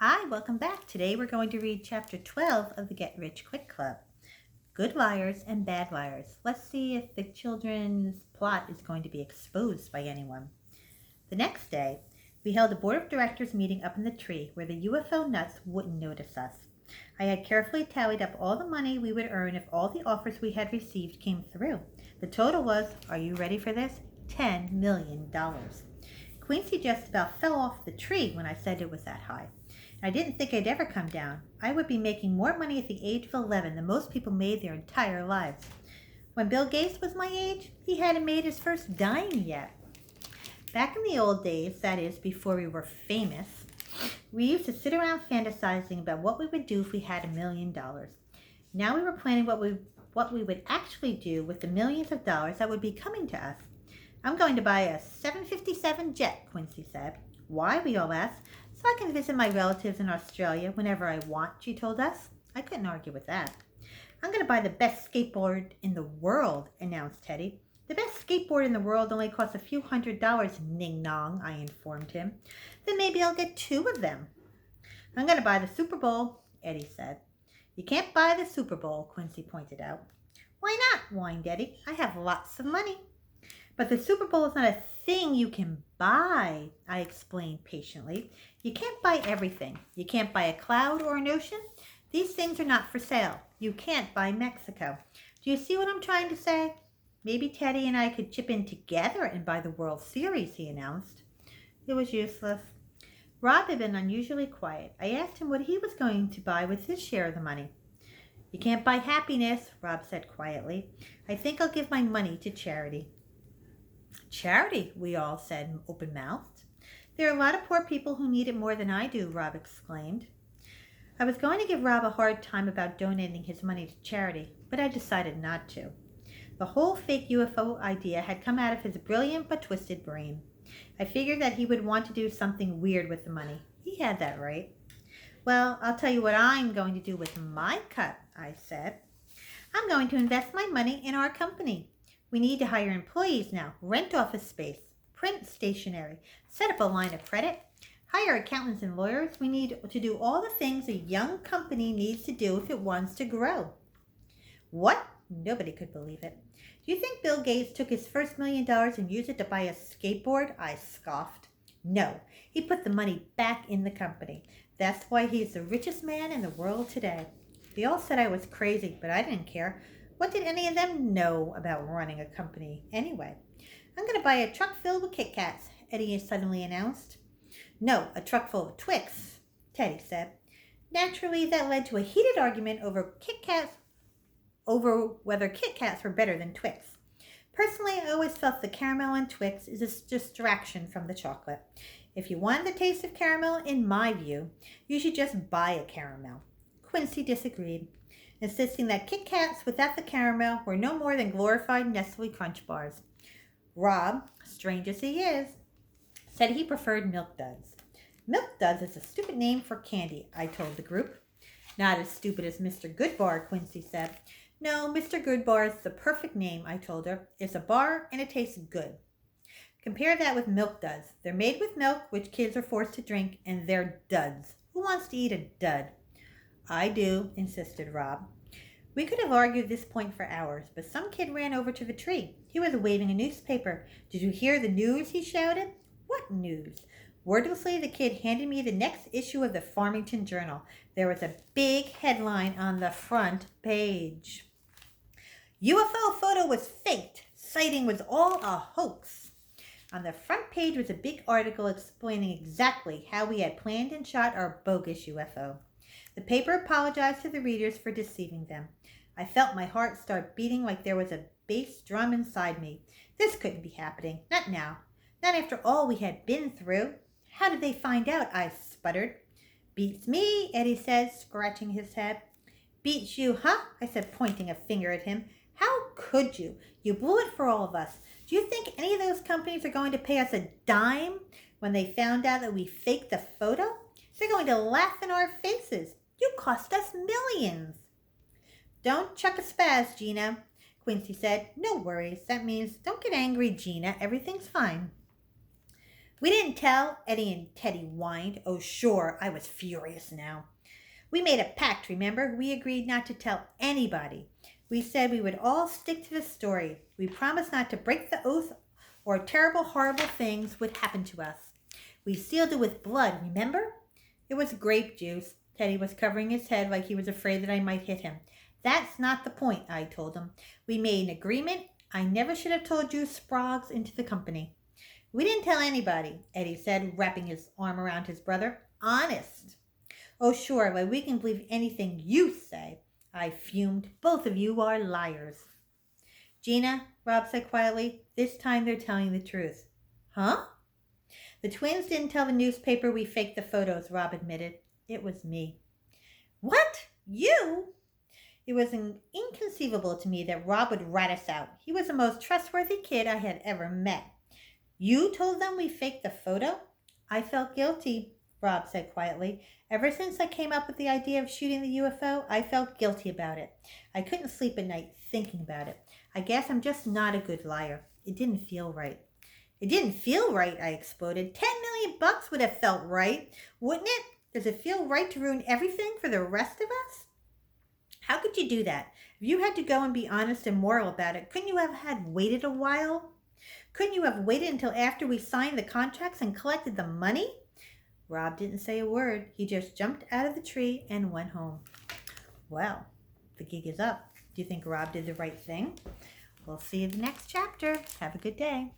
Hi, welcome back. Today we're going to read chapter 12 of the Get Rich Quick Club. Good liars and bad liars. Let's see if the children's plot is going to be exposed by anyone. The next day, we held a board of directors meeting up in the tree where the UFO nuts wouldn't notice us. I had carefully tallied up all the money we would earn if all the offers we had received came through. The total was, are you ready for this? $10 million. Quincy just about fell off the tree when I said it was that high. I didn't think I'd ever come down. I would be making more money at the age of 11 than most people made their entire lives. When Bill Gates was my age, he hadn't made his first dime yet. Back in the old days, that is, before we were famous, we used to sit around fantasizing about what we would do if we had $1 million. Now we were planning what we would actually do with the millions of dollars that would be coming to us. I'm going to buy a 757 jet, Quincy said. Why, we all asked. So I can visit my relatives in Australia whenever I want, she told us. I couldn't argue with that. I'm going to buy the best skateboard in the world, announced Teddy. The best skateboard in the world only costs a few $100, ning-nong, I informed him. Then maybe I'll get 2 of them. I'm going to buy the Super Bowl, Eddie said. You can't buy the Super Bowl, Quincy pointed out. Why not, whined Eddie. I have lots of money. But the Super Bowl is not a thing you can buy, I explained patiently. You can't buy everything. You can't buy a cloud or an ocean. These things are not for sale. You can't buy Mexico. Do you see what I'm trying to say? Maybe Teddy and I could chip in together and buy the World Series, he announced. It was useless. Rob had been unusually quiet. I asked him what he was going to buy with his share of the money. You can't buy happiness, Rob said quietly. I think I'll give my money to charity. Charity, we all said, open-mouthed. There are a lot of poor people who need it more than I do, Rob exclaimed. I was going to give Rob a hard time about donating his money to charity, but I decided not to. The whole fake UFO idea had come out of his brilliant but twisted brain. I figured that he would want to do something weird with the money. He had that right. Well, I'll tell you what I'm going to do with my cut, I said. I'm going to invest my money in our company. We need to hire employees now, rent office space, print stationery, set up a line of credit, hire accountants and lawyers. We need to do all the things a young company needs to do if it wants to grow. What? Nobody could believe it. Do you think Bill Gates took his first $1 million and used it to buy a skateboard? I scoffed. No, he put the money back in the company. That's why he's the richest man in the world today. They all said I was crazy, but I didn't care. What did any of them know about running a company anyway? I'm going to buy a truck filled with Kit Kats, Eddie suddenly announced. No, a truck full of Twix, Teddy said. Naturally, that led to a heated argument over whether Kit Kats were better than Twix. Personally, I always felt the caramel in Twix is a distraction from the chocolate. If you wanted the taste of caramel, in my view, you should just buy a caramel. Quincy disagreed, insisting that Kit Kats without the caramel were no more than glorified Nestle Crunch bars. Rob, strange as he is, said he preferred Milk Duds. Milk Duds is a stupid name for candy, I told the group. Not as stupid as Mr. Goodbar, Quincy said. No, Mr. Goodbar is the perfect name, I told her. It's a bar and it tastes good. Compare that with Milk Duds. They're made with milk, which kids are forced to drink, and they're duds. Who wants to eat a dud? I do, insisted Rob. We could have argued this point for hours, but some kid ran over to the tree. He was waving a newspaper. Did you hear the news? He shouted. What news? Wordlessly, the kid handed me the next issue of the Farmington Journal. There was a big headline on the front page. UFO photo was faked. Sighting was all a hoax. On the front page was a big article explaining exactly how we had planned and shot our bogus UFO. The paper apologized to the readers for deceiving them. I felt my heart start beating like there was a bass drum inside me. This couldn't be happening. Not now. Not after all we had been through. How did they find out? I sputtered. Beats me, Eddie said, scratching his head. Beats you, huh? I said, pointing a finger at him. How could you? You blew it for all of us. Do you think any of those companies are going to pay us a dime when they found out that we faked the photo? They're going to laugh in our faces. You cost us millions. Don't chuck a spaz, Gina, Quincy said. No worries. That means don't get angry, Gina. Everything's fine. We didn't tell, Eddie and Teddy whined. Oh, sure, I was furious now. We made a pact, remember? We agreed not to tell anybody. We said we would all stick to the story. We promised not to break the oath or terrible, horrible things would happen to us. We sealed it with blood, remember? It was grape juice. Teddy was covering his head like he was afraid that I might hit him. That's not the point, I told him. We made an agreement. I never should have told you Sprague's into the company. We didn't tell anybody, Eddie said, wrapping his arm around his brother. Honest. Oh, sure, but we can believe anything you say. I fumed. Both of you are liars. Gina, Rob said quietly, this time they're telling the truth. Huh? The twins didn't tell the newspaper we faked the photos, Rob admitted. It was me. What? You? It was inconceivable to me that Rob would rat us out. He was the most trustworthy kid I had ever met. You told them we faked the photo? I felt guilty, Rob said quietly. Ever since I came up with the idea of shooting the UFO, I felt guilty about it. I couldn't sleep at night thinking about it. I guess I'm just not a good liar. It didn't feel right. It didn't feel right, I exploded. $10 million would have felt right, wouldn't it? Does it feel right to ruin everything for the rest of us? How could you do that? If you had to go and be honest and moral about it, couldn't you have waited a while? Couldn't you have waited until after we signed the contracts and collected the money? Rob didn't say a word. He just jumped out of the tree and went home. Well, the gig is up. Do you think Rob did the right thing? We'll see you in the next chapter. Have a good day.